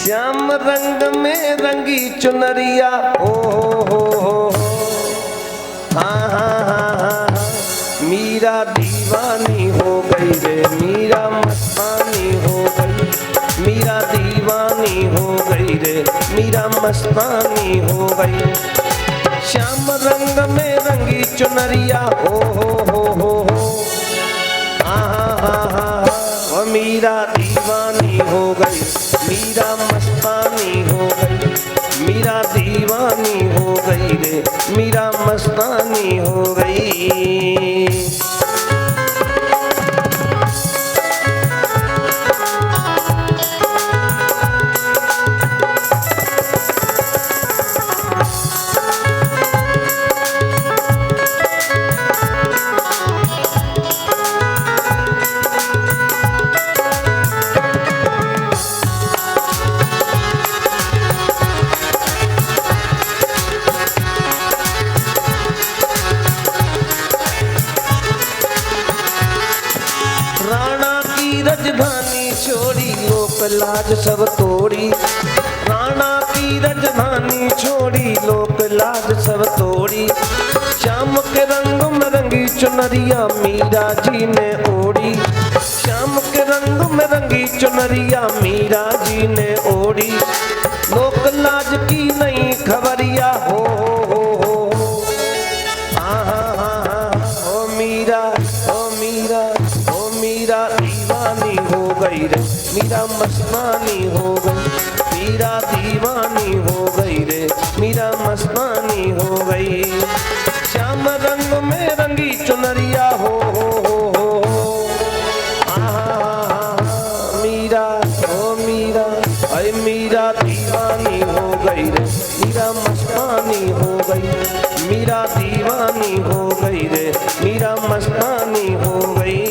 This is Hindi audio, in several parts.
श्याम रंग में रंगी चुनरिया हो हाँ हाँ हाँ हाँ। मीरा दीवानी हो गई रे, मीरा मस्तानी हो गई, मीरा दीवानी हो गई रे, मीरा मस्तानी हो गई। श्याम रंग में रंगी चुनरिया हो हाँ मीरा दीवानी हो गई, मीरा मस्तानी हो गई, मीरा दीवानी हो गई रे, मीरा मस्तानी हो गई। राजधानी छोड़ी लोक लाज सब तोड़ी, राणा की राजधानी छोड़ी लोक लाज सब तोड़ी। श्याम के रंग में रंगी चुनरिया मीरा जी ने ओढ़ी, श्याम के रंग में रंगी चुनरिया मीरा जी ने ओढ़ी। लोक लाज की नई खबरिया हो मीरा ओ मीरा ओ मीरा दीवानी हो गई रे, मीरा मस्तानी हो गई, मीरा दीवानी हो गई रे, मीरा मस्तानी हो गई। श्याम रंग में रंगी चुनरिया हो मीरा ओ मीरा अरे मीरा दीवानी हो गई रे, मीरा मस्तानी हो गई, मीरा दीवानी हो गई रे, मीरा मस्तानी हो गई।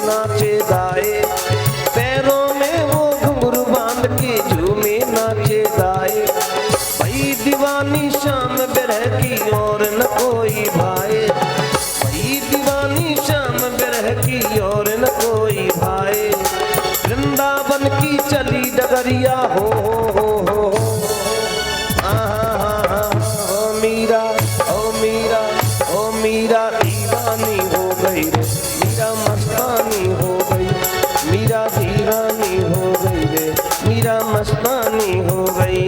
नाचे गाए, पैरों में वो घुंघरू बांध के झूमे नाचे गाए। भाई दीवानी शाम बिरह की और न कोई भाए, भाई दीवानी शाम बिरह की और न कोई भाए। वृंदावन की चली डगरिया हो मीरा ओ मीरा ओ मीरा दीवानी हो गई रे, मीरा मस्तानी हो गई, मीरा दीवानी हो गई रे, मीरा मस्तानी हो गई।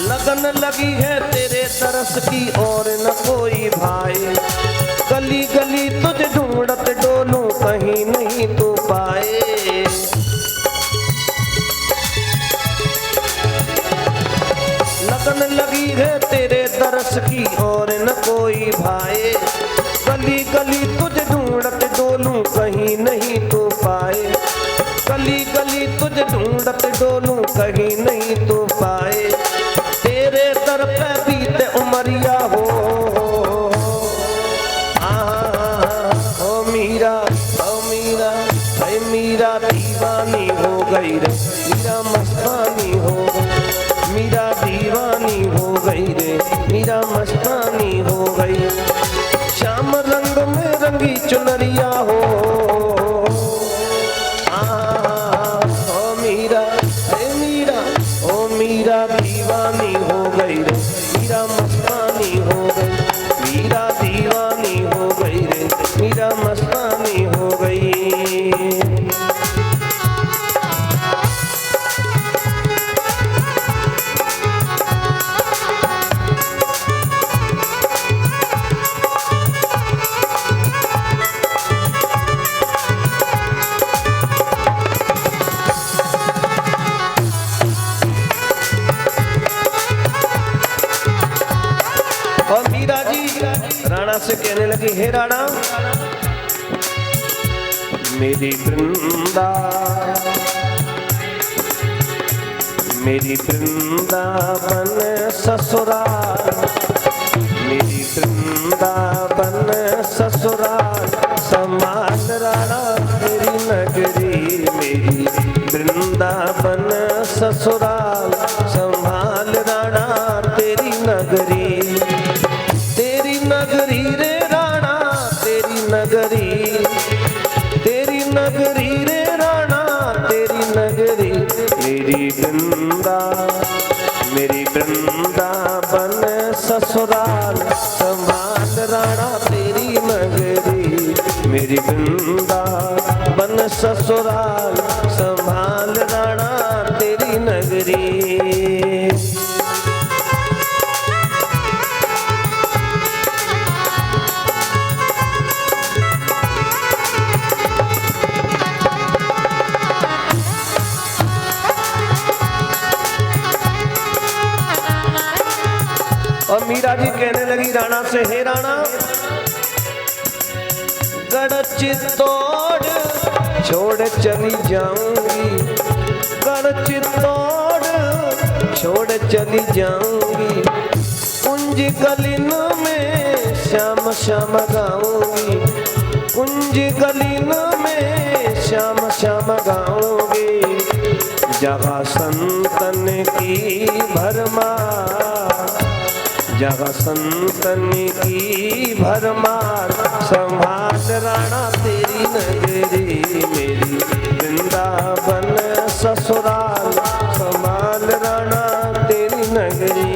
लगन लगी है तेरे तरस की और न कोई भाए। गली गली तुझे ढूंढत डोलूं कहीं नहीं तू पाए। लगन लगी है तेरे तरस की और न कोई भाए। गली गली तुझे ढूंढत डोलूं कहीं नहीं तू पाए। गली गली तुझे ढूंढत डोलूं कहीं नहीं तू पाए। तेरे दर पे बीते उमरिया हो मीरा ओ मीरा अरे मीरा दीवानी हो गई रे, मीरा मस्तानी हो गई, मीरा दीवानी हो गई रे, मीरा मस्तानी हो गई। श्याम रंग में रंगी चुनरिया हो मीरा अरे मीरा ओ मीरा दीवानी हो गई रे, मीरा मस्तानी हो गई, मीरा दीवानी और मीरा जी राणा से कहने लगी, हे राणा मेरी वृंदा, मेरी वृंदावन ससुराल, मेरी वृंदावन ससुराल, संभाल राणा तेरी नगरी, मेरी वृंदावन ससुराल, संभाल राणा तेरी नगरी, तेरी नगरी रे राणा, तेरी नगरी, तेरी नगरी रे राणा, तेरी नगरी, मेरी वृंदा, मेरी वृंदावन ससुराल, संभाल राणा तेरी नगरी, मेरी वृंदावन ससुराल, संभाल राणा तेरी नगरी। और मीरा जी कहने लगी राणा से, हे राणा गढ़ चित्तौड़ छोड़ चली जाऊंगी, गढ़ चित्तौड़ छोड़ चली जाऊंगी, कुंज गलिन में श्याम श्याम गाऊंगी, कुंज गलिन में श्याम श्याम गाऊंगी, जगह संतन की भरमार, जगह संतन की भरमार, संभाल राणा तेरी नगरी, मेरी वृंदावन ससुराल, संभाल राणा तेरी नगरी।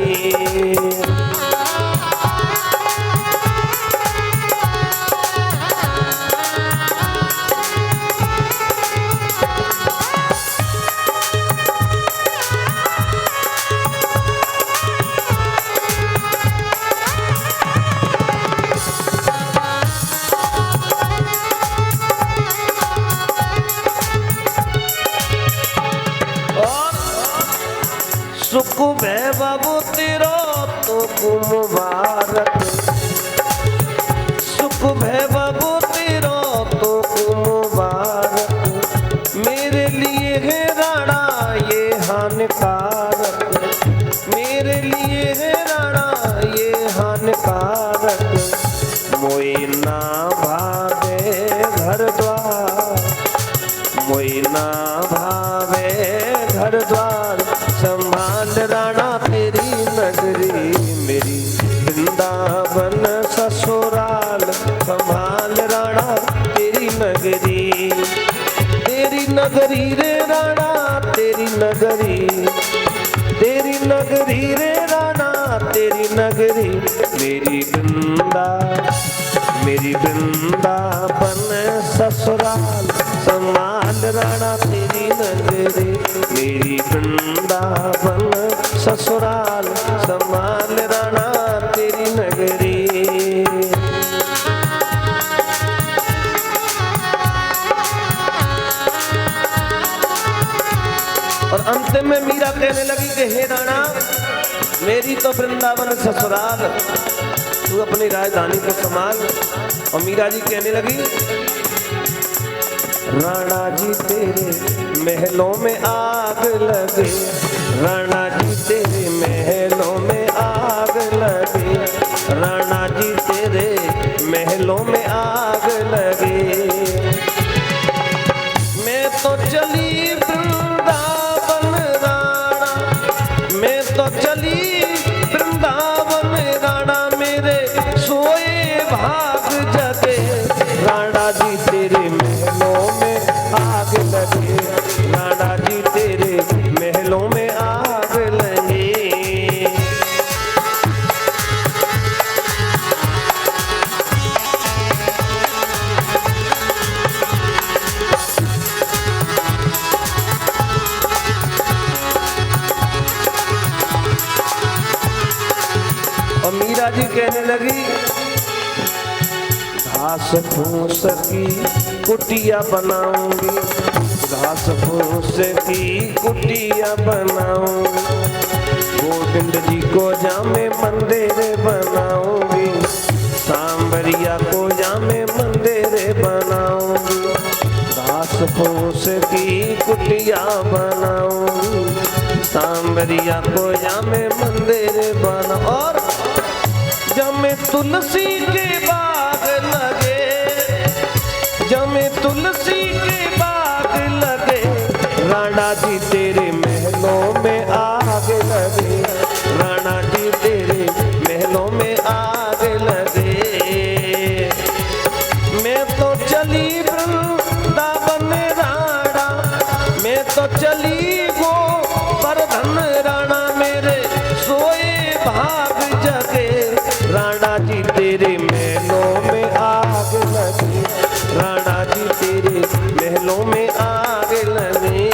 सुख वैभव तेरो तो मुबारक, सुख वैभव तेरो तो मुबारक, मेरे लिए है राणा ये हानिकारक, मेरे लिए है राणा ये हानिकारक, मोई ना भावे घर द्वार, मोई ना भावे घर द्वार, संभाल राणा तेरी नगरी, मेरी वृंदावन ससुराल, संभाल राणा तेरी नगरी, तेरी नगरी रे राणा, तेरी नगरी, तेरी नगरी रे राणा, तेरी नगरी, मेरी वृंदा, मेरी वृंदावन ससुराल, संभाल राणा तेरी नगरी, मेरी वृंदावन ससुराल, संभाल राणा तेरी नगरी। और अंत में मीरा कहने लगी कि हे राणा मेरी तो वृंदावन ससुराल, तू अपनी राजधानी को संभाल। और मीरा जी कहने लगी, राणा जी तेरे महलों में आग लगे, राणा जी तेरे महलों में आग लगे, राणा जी तेरे महलों में आग लगे, मैं तो चली वृंदावन राणा, मैं तो चली वृंदावन राणा, मेरे सोए भाग जगे, राणा जी तेरे महलों में आग लगे, राणा जी तेरे महलों में आग लगे। और मीरा जी कहने लगी, घास फूस की कुटिया बनाऊंगी, घास फूस की कुटिया बनाऊंगी, गोविंद जी को जामे मंदिर बनाऊं, फूस की कुटिया बनाऊं, सांवरिया को जामे मंदिर बना। और जमे तुलसी के बाग लगे, जमे तुलसी के बाग लगे, राणा जी तेरे महलों में आग लगे, राणा जी तेरे महलों में आग लगे। मैं तो चली वृंदावन राणा, मैं तो चली गो वर्धन राणा, मेरे सोए भाग जगे, राणा जी तेरे महलों में आग लगे, राणा जी तेरे महलों में आग लगे।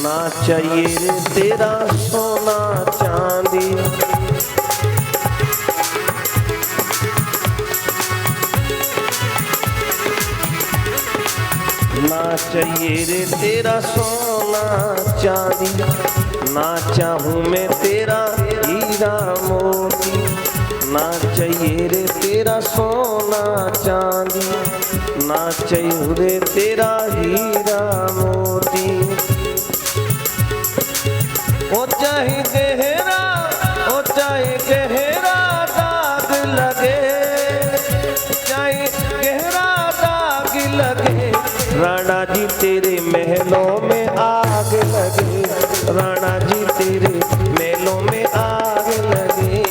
ना चाहिए रे तेरा सोना चांदी, ना चाहिए रे तेरा सोना चांदी, ना चाहूँ मैं तेरा हीरा मोती, ना चाहिए रे तेरा सोना चांदी, ना चाहिए रे तेरा हीरा मोती। ओ चाहे गहरा, ओ चाहे गहरा दाग लगे, चाहे गहरा दाग लगे, राणा जी तेरे महलों में आग लगे, राणा जी तेरे महलों में आग लगे।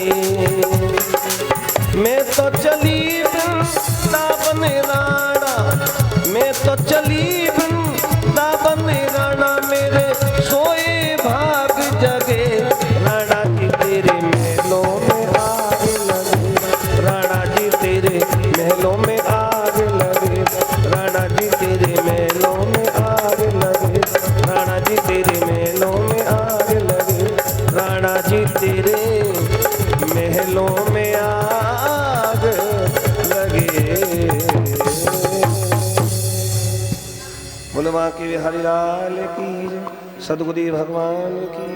मैं तो चली वृंदावन राणा, मैं तो चली वृंदावन राणा, मेरे सोए भाग जगे, राणा जी तेरे महलों में आग लगे, राणा जी तेरे महलों में आग लगे, राणा जी तेरे महलों में आग लगे, राणा जी तेरे महलों में आग लगे, राणा जी तेरे महलों में आग लगे। बोलो बांके बिहारी लाल की, सद्गुरु भगवान की।